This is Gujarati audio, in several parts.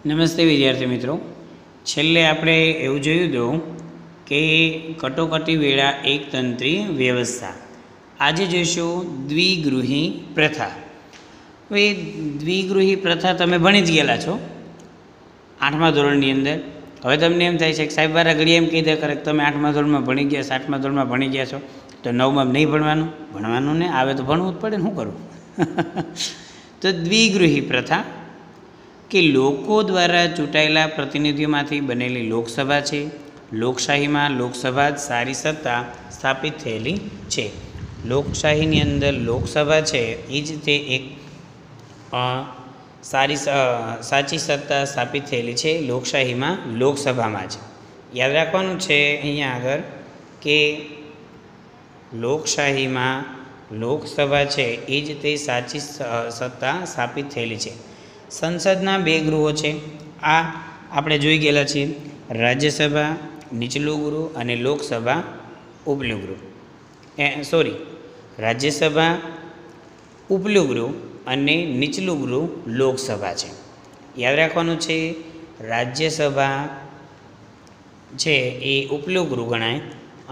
નમસ્તે વિદ્યાર્થી મિત્રો, છેલ્લે આપણે એવું જોયું હતું કે કટોકટી વેળા એકતંત્રી વ્યવસ્થા. આજે જોઈશું દ્વિગૃહી પ્રથા. હવે દ્વિગૃહી પ્રથા તમે ભણી જ ગયેલા છો 8મા ધોરણની અંદર. હવે તમને એમ થાય છે કે સાહેબ વાળા ઘડી એમ કહી દે કરે કે તમે 8મા ધોરણમાં ભણી ગયા છો, 8મા ધોરણમાં ભણી ગયા છો તો 9માં નહીં ભણવાનું ને આવે તો ભણવું જ પડે ને, શું કરું? તો દ્વિગૃહી પ્રથા કે લોકો દ્વારા ચૂંટાયેલા પ્રતિનિધિઓમાંથી બનેલી લોકસભા છે. લોકશાહીમાં લોકસભા જ સારી સત્તા સ્થાપિત થયેલી છે. લોકશાહીની અંદર લોકસભા છે એ જ તે એક સાચી સત્તા સ્થાપિત થયેલી છે લોકશાહીમાં લોકસભામાં જ. યાદ રાખવાનું છે અહીંયા આગળ કે લોકશાહીમાં લોકસભા છે એ જ તે સાચી સત્તા સ્થાપિત થયેલી છે. સંસદના 2 ગૃહો છે, આ આપણે જોઈ ગયેલા છીએ, રાજ્યસભા નીચલું ગૃહ અને લોકસભા ઉપલું ગૃહ. રાજ્યસભા ઉપલું ગૃહ અને નીચલું ગૃહ લોકસભા છે. યાદ રાખવાનું છે રાજ્યસભા છે એ ઉપલું ગૃહ ગણાય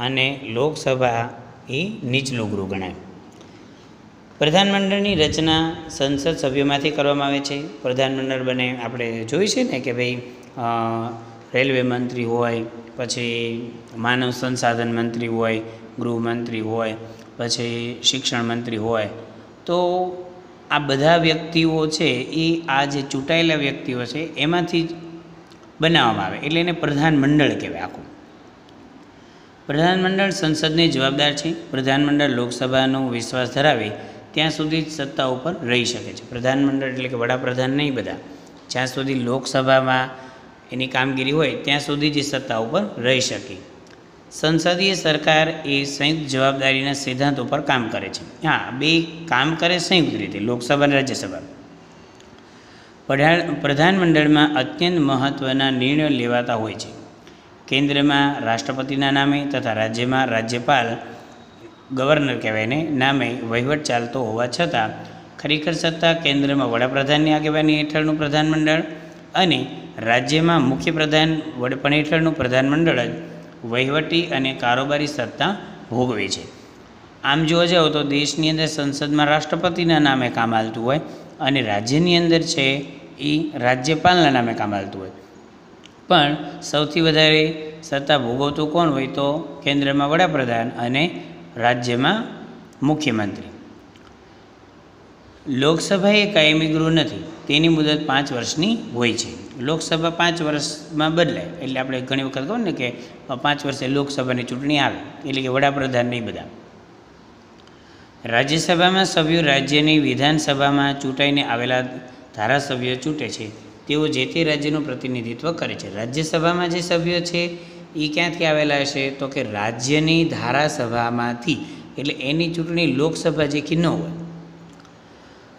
અને લોકસભા એ નીચલું ગૃહ ગણાય. પ્રધાનમંડળની રચના સંસદ સભ્યોમાંથી કરવામાં આવે છે. પ્રધાનમંડળ બને આપણે જોઈ છે ને કે ભાઈ રેલવે મંત્રી હોય, પછી માનવ સંસાધન મંત્રી હોય, ગૃહમંત્રી હોય, પછી શિક્ષણ મંત્રી હોય. તો આ બધા વ્યક્તિઓ છે એ આ જે ચૂંટાયેલા વ્યક્તિઓ છે એમાંથી જ બનાવવામાં આવે, એટલે એને પ્રધાનમંડળ કહેવાય. આખું પ્રધાનમંડળ સંસદને જવાબદાર છે. પ્રધાનમંડળ લોકસભાનો વિશ્વાસ ધરાવે ત્યાં સુધી જ સત્તા ઉપર રહી શકે છે. પ્રધાનમંડળ એટલે કે વડાપ્રધાન નહીં, બધા જ્યાં સુધી લોકસભામાં એની કામગીરી હોય ત્યાં સુધી જ સત્તા ઉપર રહી શકે. સંસદીય સરકાર એ સંયુક્ત જવાબદારીના સિદ્ધાંત ઉપર કામ કરે છે. હા, બે કામ કરે સંયુક્ત રીતે, લોકસભા અને રાજ્યસભા. પ્રધાનમંડળમાં અત્યંત મહત્ત્વના નિર્ણયો લેવાતા હોય છે. કેન્દ્રમાં રાષ્ટ્રપતિના નામે તથા રાજ્યમાં રાજ્યપાલ, ગવર્નર કહેવાય ને, નામે વહીવટ ચાલતો હોવા છતાં ખરેખર સત્તા કેન્દ્રમાં વડાપ્રધાનની આગેવાની હેઠળનું પ્રધાનમંડળ અને રાજ્યમાં મુખ્યપ્રધાન વડપણ હેઠળનું પ્રધાનમંડળ જ વહીવટી અને કારોબારી સત્તા ભોગવે છે. આમ જોવા જાઓ તો દેશની અંદર સંસદમાં રાષ્ટ્રપતિના નામે કામ હાલતું હોય અને રાજ્યની અંદર છે એ રાજ્યપાલના નામે કામ હાલતું હોય. પણ સૌથી વધારે સત્તા ભોગવતું કોણ હોય તો કેન્દ્રમાં વડાપ્રધાન અને રાજ્યમાં મુખ્યમંત્રી. લોકસભા એ કાયમી ગૃહ નથી, તેની મુદત 5 વર્ષની હોય છે. લોકસભા 5 વર્ષમાં બદલાય, એટલે આપણે ઘણી વખત કહું ને કે 5 વર્ષે લોકસભાની ચૂંટણી આવે, એટલે કે વડાપ્રધાન નહીં બધા. રાજ્યસભામાં સભ્યો રાજ્યની વિધાનસભામાં ચૂંટાઈને આવેલા ધારાસભ્યો ચૂંટે છે, તેઓ જે તે રાજ્યનું પ્રતિનિધિત્વ કરે છે. રાજ્યસભામાં જે સભ્યો છે એ ક્યાંથી આવેલા હશે તો કે રાજ્યની ધારાસભામાંથી, એટલે એની ચૂંટણી લોકસભા જેથી ન હોય.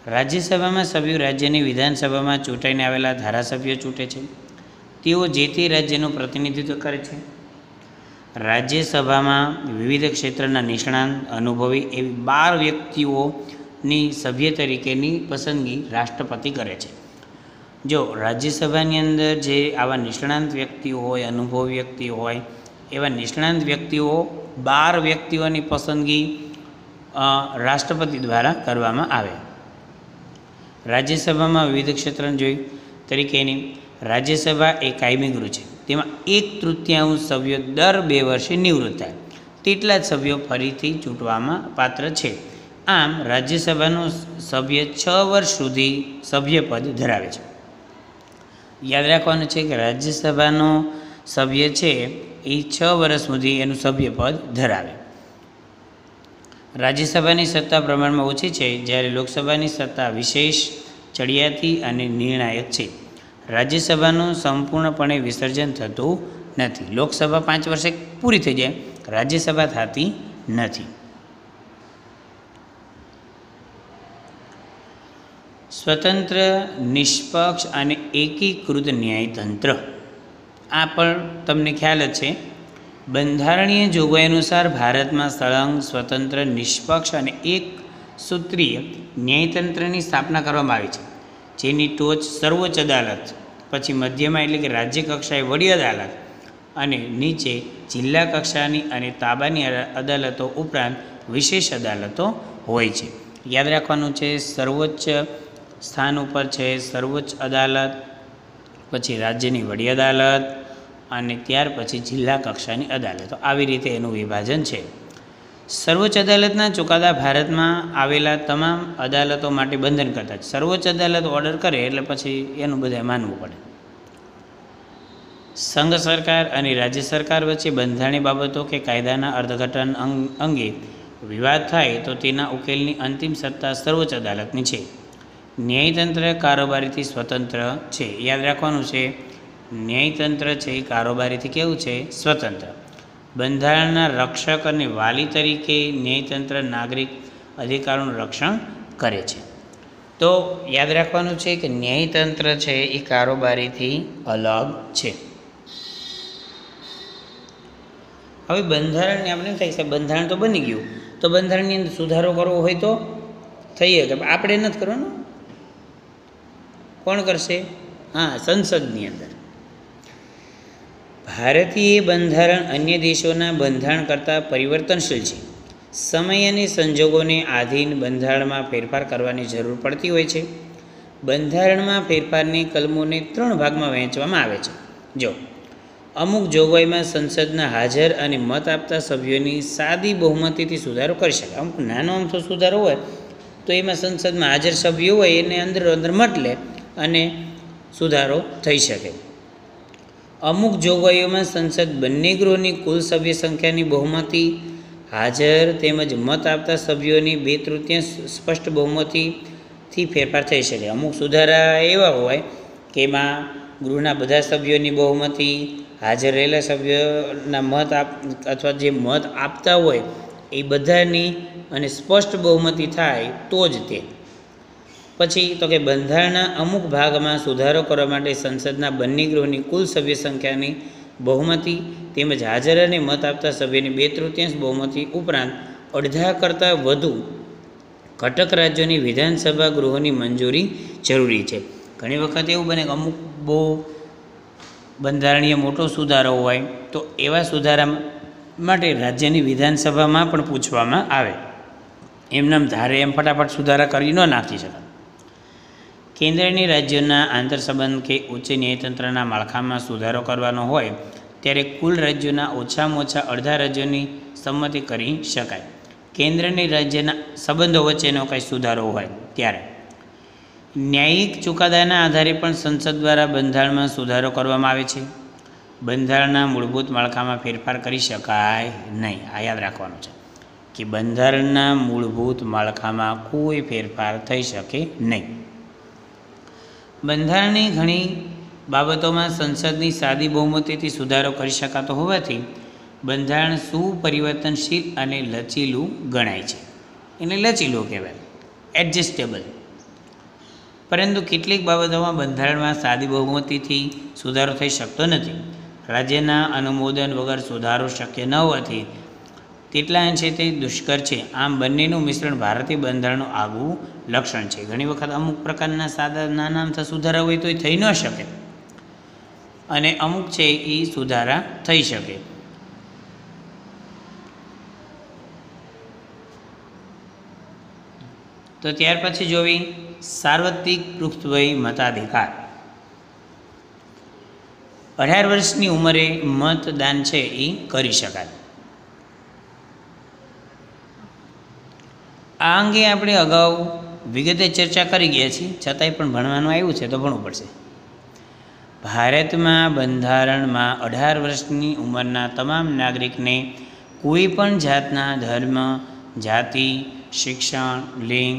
રાજ્યસભામાં સભ્યો રાજ્યની વિધાનસભામાં ચૂંટાઈને આવેલા ધારાસભ્યો ચૂંટે છે, તેઓ જે તે રાજ્યનું પ્રતિનિધિત્વ કરે છે. રાજ્યસભામાં વિવિધ ક્ષેત્રના નિષ્ણાંત અનુભવી એવી 12 વ્યક્તિઓની સભ્ય તરીકેની પસંદગી રાષ્ટ્રપતિ કરે છે. જો રાજ્યસભાની અંદર જે આવા નિષ્ણાંત વ્યક્તિઓ હોય, અનુભવી વ્યક્તિઓ હોય, એવા નિષ્ણાંત વ્યક્તિઓ 12 વ્યક્તિઓની પસંદગી રાષ્ટ્રપતિ દ્વારા કરવામાં આવે. રાજ્યસભામાં વિવિધ ક્ષેત્રને જોઈ તરીકેની રાજ્યસભા એ કાયમી ગૃહ છે. તેમાં 1/3 સભ્યો દર 2 વર્ષે નિવૃત્ત થાય, તેટલા જ સભ્યો ફરીથી ચૂંટવામાં પાત્ર છે. આમ રાજ્યસભાનો સભ્ય 6 વર્ષ સુધી સભ્યપદ ધરાવે છે. યાદ રાખવાનું છે કે રાજ્યસભાનો સભ્ય છે એ 6 વર્ષ સુધી એનું સભ્યપદ ધરાવે. રાજ્યસભાની સત્તા પ્રમાણમાં ઓછી છે, જ્યારે લોકસભાની સત્તા વિશેષ, ચડિયાતી અને નિર્ણાયક છે. રાજ્યસભાનું સંપૂર્ણપણે વિસર્જન થતું નથી. લોકસભા 5 વર્ષે પૂરી થઈ જાય, રાજ્યસભા થતી નથી. સ્વતંત્ર, નિષ્પક્ષ અને એકીકૃત ન્યાયતંત્ર. આ પણ તમને ખ્યાલ જ છે. બંધારણીય જોગવાઈ અનુસાર ભારતમાં સળંગ, સ્વતંત્ર, નિષ્પક્ષ અને એક સૂત્રીય ન્યાયતંત્રની સ્થાપના કરવામાં આવી છે, જેની ટોચ સર્વોચ્ચ અદાલત પછી મધ્યમાં એટલે કે રાજ્ય કક્ષાએ વડી અદાલત અને નીચે જિલ્લા કક્ષાની અને તાબાની અદાલતો ઉપરાંત વિશેષ અદાલતો હોય છે. યાદ રાખવાનું છે, સર્વોચ્ચ સ્થાન ઉપર છે સર્વોચ્ચ અદાલત, પછી રાજ્યની વડી અદાલત અને ત્યાર પછી જિલ્લા કક્ષાની અદાલતો. આવી રીતે એનું વિભાજન છે. સર્વોચ્ચ અદાલતના ચુકાદા ભારતમાં આવેલા તમામ અદાલતો માટે બંધનકર્તા છે. સર્વોચ્ચ અદાલત ઓર્ડર કરે એટલે પછી એનું બધાએ માનવું પડે. સંઘ સરકાર અને રાજ્ય સરકાર વચ્ચે બંધારણીય બાબતો કે કાયદાના અર્થઘટન અંગે વિવાદ થાય તો તેના ઉકેલની અંતિમ સત્તા સર્વોચ્ચ અદાલતની છે. ન્યાયતંત્ર કારોબારીથી સ્વતંત્ર છે. યાદ રાખવાનું છે, ન્યાયતંત્ર છે એ કારોબારીથી કેવું છે? સ્વતંત્ર. બંધારણના રક્ષક અને વાલી તરીકે ન્યાયતંત્ર નાગરિક અધિકારોનું રક્ષણ કરે છે. તો યાદ રાખવાનું છે કે ન્યાયતંત્ર છે એ કારોબારીથી અલગ છે. હવે બંધારણને આપણે એમ થાય છે બંધારણ તો બની ગયું, તો બંધારણની અંદર સુધારો કરવો હોય તો થઈ શકે, આપણે નથી કરવાનું. કોણ કરશે? હા, સંસદની અંદર. ભારતીય બંધારણ અન્ય દેશોના બંધારણ કરતાં પરિવર્તનશીલ છે. સમય અને સંજોગોને આધીન બંધારણમાં ફેરફાર કરવાની જરૂર પડતી હોય છે. બંધારણમાં ફેરફારની કલમોને 3 ભાગમાં વહેંચવામાં આવે છે. જો અમુક જોગવાઈમાં સંસદના હાજર અને મત આપતા સભ્યોની સાદી બહુમતીથી સુધારો કરી શકાય. અમુક નાનો અમથો સુધારો હોય તો એમાં સંસદમાં હાજર સભ્યો હોય એને અંદર મત લે અને સુધારો થઈ શકે. અમુક જોગવાઈઓમાં સંસદ બંને ગૃહની કુલ સભ્ય સંખ્યાની બહુમતી હાજર તેમજ મત આપતા સભ્યોની 2/3 સ્પષ્ટ બહુમતીથી ફેરફાર થઈ શકે. અમુક સુધારા એવા હોય કે એમાં ગૃહના બધા સભ્યોની બહુમતી, હાજર રહેલા સભ્યોના મત અથવા જે મત આપતા હોય એ બધાની અને સ્પષ્ટ બહુમતી થાય તો જ તે. પછી તો કે બંધારણના અમુક ભાગમાં સુધારો કરવા માટે સંસદના બંને ગૃહની કુલ સભ્ય સંખ્યાની બહુમતી તેમજ હાજર અને મત આપતા સભ્યોની 2/3 બહુમતી ઉપરાંત અડધા કરતાં વધુ ઘટક રાજ્યોની વિધાનસભા ગૃહોની મંજૂરી જરૂરી છે. ઘણી વખત એવું બને કે અમુક બહુ બંધારણીય મોટો સુધારો હોય તો એવા સુધારા માટે રાજ્યની વિધાનસભામાં પણ પૂછવામાં આવે. એમનામ ધારે એમ ફટાફટ સુધારા કરી ન નાખી શકાય. કેન્દ્રની રાજ્યોના આંતરસંબંધ કે ઉચ્ચ ન્યાયતંત્રના માળખામાં સુધારો કરવાનો હોય ત્યારે કુલ રાજ્યોના ઓછામાં ઓછા અડધા રાજ્યોની સંમતિ કરી શકાય. કેન્દ્રની રાજ્યના સંબંધો વચ્ચેનો કંઈ સુધારો હોય ત્યારે ન્યાયિક ચુકાદાના આધારે પણ સંસદ દ્વારા બંધારણમાં સુધારો કરવામાં આવે છે. બંધારણના મૂળભૂત માળખામાં ફેરફાર કરી શકાય નહીં. આ યાદ રાખવાનું છે કે બંધારણના મૂળભૂત માળખામાં કોઈ ફેરફાર થઈ શકે નહીં. બંધારણની ઘણી બાબતોમાં સંસદની સાદી બહુમતીથી સુધારો કરી શકાતો હોવાથી બંધારણ સુપરિવર્તનશીલ અને લચીલું ગણાય છે. એને લચીલું કહેવાય, એડજસ્ટેબલ. પરંતુ કેટલીક બાબતોમાં બંધારણમાં સાદી બહુમતીથી સુધારો થઈ શકતો નથી. રાજ્યના અનુમોદન વગર સુધારો શક્ય ન હોવાથી તેટલા અંશે તે દુષ્કર છે. આમ બંનેનું મિશ્રણ ભારતીય બંધારણનું આગવું લક્ષણ છે. ઘણી વખત અમુક પ્રકારના સાદા નાના અમથા સુધારા હોય તો એ થઈ ન શકે અને અમુક છે એ સુધારા થઈ શકે. તો ત્યાર પછી જોવી સાર્વત્રિક પૃથ્વી મતાધિકાર. 18 વર્ષની ઉંમરે મતદાન છે એ કરી શકાય. આ અંગે આપણે અગાઉ વિગતે ચર્ચા કરી ગયા છીએ, છતાંય પણ ભણવાનું આવ્યું છે તો ભણવું પડશે. ભારતમાં બંધારણમાં 18 વર્ષની ઉંમરના તમામ નાગરિકને કોઈ પણ જાતના ધર્મ, જાતિ, શિક્ષણ, લિંગ,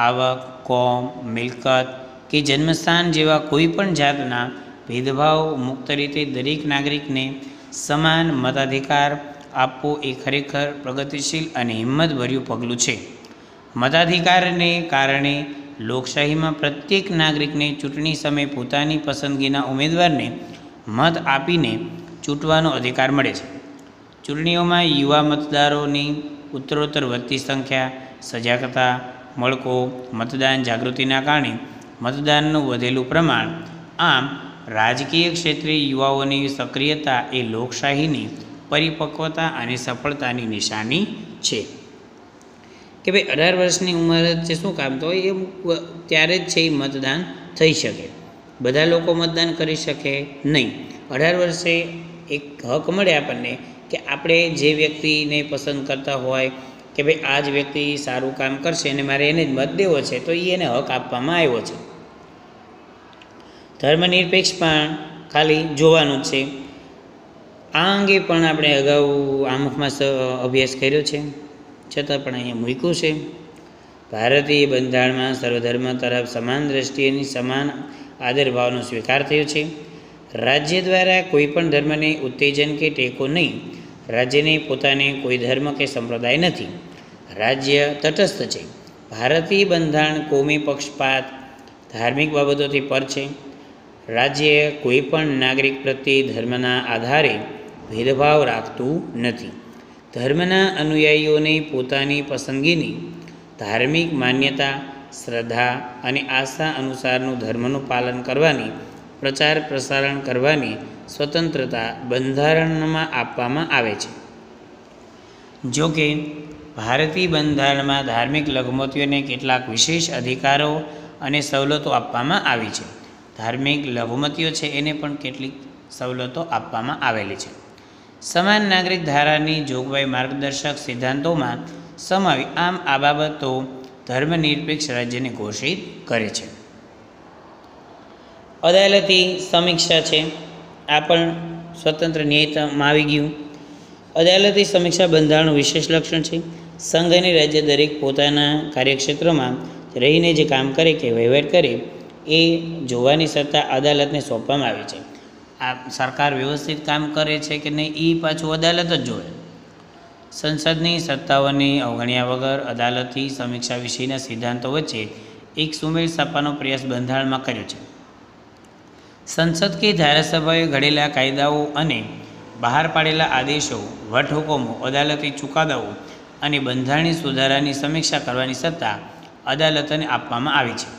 આવક, કોમ, મિલકત કે જન્મસ્થાન જેવા કોઈ પણ જાતના ભેદભાવ મુક્ત રીતે દરેક નાગરિકને સમાન મતાધિકાર આપવો એ ખરેખર પ્રગતિશીલ અને હિંમતભર્યું પગલું છે. મતાધિકારને કારણે લોકશાહીમાં પ્રત્યેક નાગરિકને ચૂંટણી સમયે પોતાની પસંદગીના ઉમેદવારને મત આપીને ચૂંટવાનો અધિકાર મળે છે. ચૂંટણીઓમાં યુવા મતદારોની ઉત્તરોત્તર વધતી સંખ્યા, સજાગતા, મણકો, મતદાન જાગૃતિના કારણે મતદાનનું વધેલું પ્રમાણ, આમ રાજકીય ક્ષેત્રે યુવાઓની સક્રિયતા એ લોકશાહીની પરિપક્વતા અને સફળતાની નિશાની છે. કે ભાઈ 18 વર્ષની ઉંમર છે શું કામ તો એ ત્યારે જ છે એ મતદાન થઈ શકે. બધા લોકો મતદાન કરી શકે નહીં. 18 વર્ષે એક હક મળે આપણને કે આપણે જે વ્યક્તિને પસંદ કરતા હોય કે ભાઈ આ જ વ્યક્તિ સારું કામ કરશે અને મારે એને જ મત દેવો છે તો એને હક આપવામાં આવ્યો છે. ધર્મનિરપેક્ષ પણ ખાલી જોવાનું જ છે. આ અંગે પણ આપણે અગાઉ આમુખમાં અભ્યાસ કર્યો છે, છતાં પણ અહીંયા મૂક્યું છે. ભારતીય બંધારણમાં સર્વધર્મ તરફ સમાન દ્રષ્ટિએની સમાન આદરભાવનો સ્વીકાર થયો છે. રાજ્ય દ્વારા કોઈ પણ ધર્મને ઉત્તેજન કે ટેકો નહીં. રાજ્યને પોતાને કોઈ ધર્મ કે સંપ્રદાય નથી. રાજ્ય તટસ્થ છે. ભારતીય બંધારણ કોમી પક્ષપાત ધાર્મિક બાબતોથી પર છે. રાજ્ય કોઈ પણ નાગરિક પ્રત્યે ધર્મના આધારે ભેદભાવ રાખતું નથી. ધર્મના અનુયાયીઓને પોતાની પસંદગીની ધાર્મિક માન્યતા, શ્રદ્ધા અને આસ્થા અનુસારનું ધર્મનું પાલન કરવાની, પ્રચાર પ્રસારણ કરવાની સ્વતંત્રતા બંધારણમાં આપવામાં આવે છે. જો કે ભારતીય બંધારણમાં ધાર્મિક લઘુમતીઓને કેટલાક વિશેષ અધિકારો અને સવલતો આપવામાં આવી છે. ધાર્મિક લઘુમતીઓ છે એને પણ કેટલીક સવલતો આપવામાં આવેલી છે. સમાન નાગરિક ધારાની જોગવાઈ માર્ગદર્શક સિદ્ધાંતોમાં સમાવી આમ આ બાબતો ધર્મનિરપેક્ષ રાજ્યને ઘોષિત કરે છે. અદાલતી સમીક્ષા છે, આ પણ સ્વતંત્ર ન્યાયમાં આવી ગયું. અદાલતી સમીક્ષા બંધારણનું વિશેષ લક્ષણ છે. સંઘ અને રાજ્ય દરેક પોતાના કાર્યક્ષેત્રમાં રહીને જે કામ કરે કે વહીવટ કરે એ જોવાની સત્તા અદાલતને સોંપવામાં આવી છે. આ સરકાર વ્યવસ્થિત કામ કરે છે કે નહીં એ પાછું અદાલત જ જોવે. સંસદની સત્તાઓને અવગણ્યા વગર અદાલતી સમીક્ષા વિશેના સિદ્ધાંતો વચ્ચે એક સુમેળ સ્થાપવાનો પ્રયાસ બંધારણમાં કર્યો છે. સંસદ કે ધારાસભાએ ઘડેલા કાયદાઓ અને બહાર પાડેલા આદેશો, વટહુકમો, અદાલતી ચુકાદાઓ અને બંધારણીય સુધારાની સમીક્ષા કરવાની સત્તા અદાલતને આપવામાં આવી છે.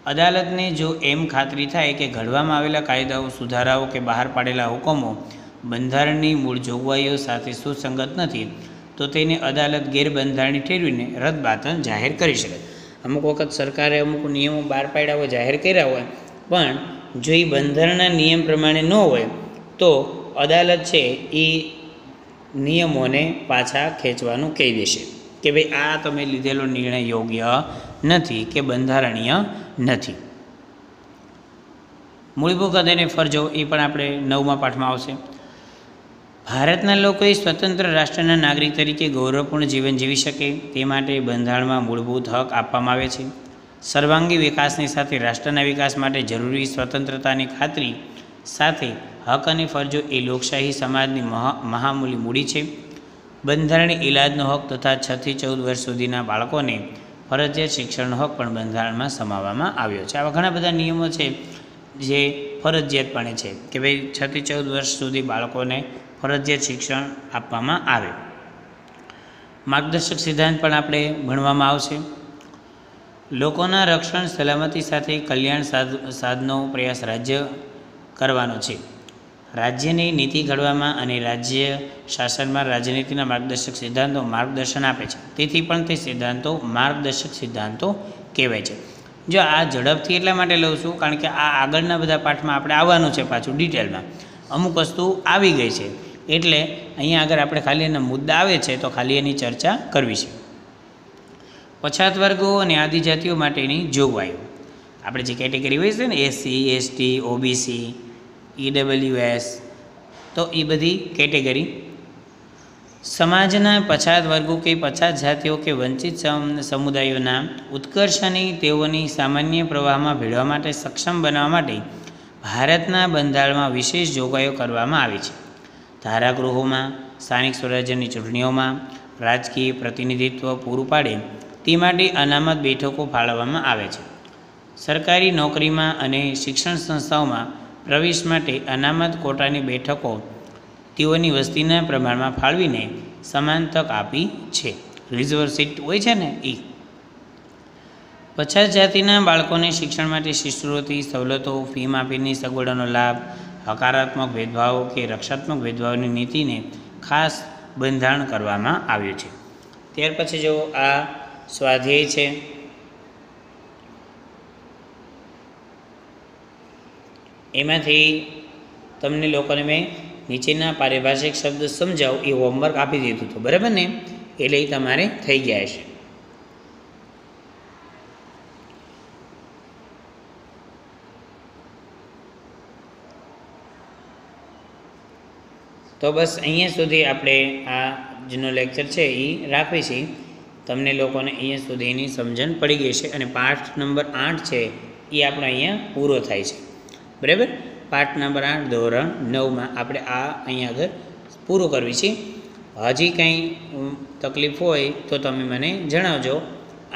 અદાલતને જો એમ ખાતરી થાય કે ઘડવામાં આવેલા કાયદાઓ, સુધારાઓ કે બહાર પાડેલા હુકમો બંધારણની મૂળ જોગવાઈઓ સાથે સુસંગત નથી તો તેને અદાલત ગેરબંધારણી ઠેરવીને રદબાતલ જાહેર કરી શકે. અમુક વખત સરકારે અમુક નિયમો બહાર પાડ્યા હોય, જાહેર કર્યા હોય, પણ જો એ બંધારણના નિયમ પ્રમાણે ન હોય તો અદાલત છે એ નિયમોને પાછા ખેંચવાનું કહી દેશે કે ભાઈ આ તમે લીધેલો નિર્ણય યોગ્ય નથી કે બંધારણીય નથી. મૂળભૂત અને ફરજો એ પણ આપણે 9મા પાઠમાં આવશે. ભારતના લોકોએ સ્વતંત્ર રાષ્ટ્રના નાગરિક તરીકે ગૌરવપૂર્ણ જીવન જીવી શકે તે માટે બંધારણમાં મૂળભૂત હક આપવામાં આવે છે. સર્વાંગી વિકાસની સાથે રાષ્ટ્રના વિકાસ માટે જરૂરી સ્વતંત્રતાની ખાતરી સાથે હક અને ફરજો એ લોકશાહી સમાજની મહામૂલી મૂડી છે. બંધારણીય ઇલાજનો હક તથા 6 થી 14 વર્ષ સુધીના બાળકોને ફરજિયાત શિક્ષણનો હક પણ બંધારણમાં સમાવવામાં આવ્યો છે. આવા ઘણા બધા નિયમો છે જે ફરજિયાતપણે છે કે ભાઈ 6 થી 14 વર્ષ સુધી બાળકોને ફરજિયાત શિક્ષણ આપવામાં આવે. માર્ગદર્શક સિદ્ધાંત પણ આપણે ભણવામાં આવશે. લોકોના રક્ષણ, સલામતી સાથે કલ્યાણ સાધનો પ્રયાસ રાજ્ય કરવાનો છે. રાજ્યની નીતિ ઘડવામાં અને રાજ્ય શાસનમાં રાજનીતિના માર્ગદર્શક સિદ્ધાંતો માર્ગદર્શન આપે છે. તેથી પણ તે સિદ્ધાંતો માર્ગદર્શક સિદ્ધાંતો કહેવાય છે. જો આ ઝડપથી એટલા માટે લઉં છું કારણ કે આ આગળના બધા પાઠમાં આપણે આવવાનું છે પાછું ડિટેલમાં. અમુક વસ્તુ આવી ગઈ છે એટલે અહીંયા આગળ આપણે ખાલી એના મુદ્દા આવે છે તો ખાલી એની ચર્ચા કરવી છે. પછાત વર્ગો અને આદિજાતિઓ માટેની જોગવાઈઓ આપણે જે કેટેગરી હોય છે ને એસસી, એસટી, ઓબીસી, ઈડબ્લ્યુએસ, તો એ બધી કેટેગરી સમાજના પછાત વર્ગો કે પછાત જાતિઓ કે વંચિત સમુદાયોના ઉત્કર્ષની તેઓની સામાન્ય પ્રવાહમાં ભેળવા માટે સક્ષમ બનાવવા માટે ભારતના બંધારણમાં વિશેષ જોગવાઈઓ કરવામાં આવી છે. ધારાગૃહોમાં, સ્થાનિક સ્વરાજ્યની ચૂંટણીઓમાં રાજકીય પ્રતિનિધિત્વ પૂરું પાડે તે માટે અનામત બેઠકો ફાળવવામાં આવે છે. સરકારી નોકરીમાં અને શિક્ષણ સંસ્થાઓમાં પ્રવેશ માટે અનામત કોટાની બેઠકો તેઓની વસ્તીના પ્રમાણમાં ફાળવીને સમાન તક આપી છે. રિઝર્વ સીટ હોય છે ને એ. પછાત જાતિના બાળકોને શિક્ષણ માટે શિષ્યવૃત્તિ સવલતો, ફી માફીની સગવડોનો લાભ, હકારાત્મક ભેદભાવ કે રક્ષાત્મક ભેદભાવની નીતિને ખાસ બંધારણ કરવામાં આવ્યું છે. ત્યાર પછી જો આ સ્વાધ્યાય છે. એમાંથી તમને લોકોને મેં નીચેના પારિભાષિક શબ્દ સમજાવું એ હોમવર્ક આપી દીધું હતું, બરાબર ને? એટલે એ તમારે થઈ ગયા છે. તો બસ અહીંયા સુધી આપણે આ જેનો લેક્ચર છે એ રાખવી છે. તમને લોકોને અહીંયા સુધી એની સમજણ પડી ગઈ છે અને પાઠ નંબર 8 છે એ આપણો અહીંયા પૂરો થાય છે, બરાબર? પાઠ નંબર 8 ધોરણ 9માં આપણે આ અહીંયા આગળ પૂરું કરવી છે. હજી કંઈ તકલીફ હોય તો તમે મને જણાવજો.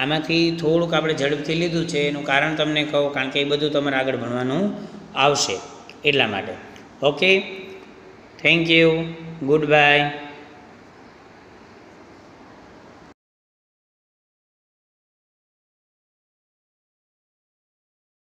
આમાંથી થોડુંક આપણે ઝડપથી લીધું છે, એનું કારણ તમને કહું, કારણ કે એ બધું તમારે આગળ ભણવાનું આવશે એટલા માટે. Okay, thank you, good bye.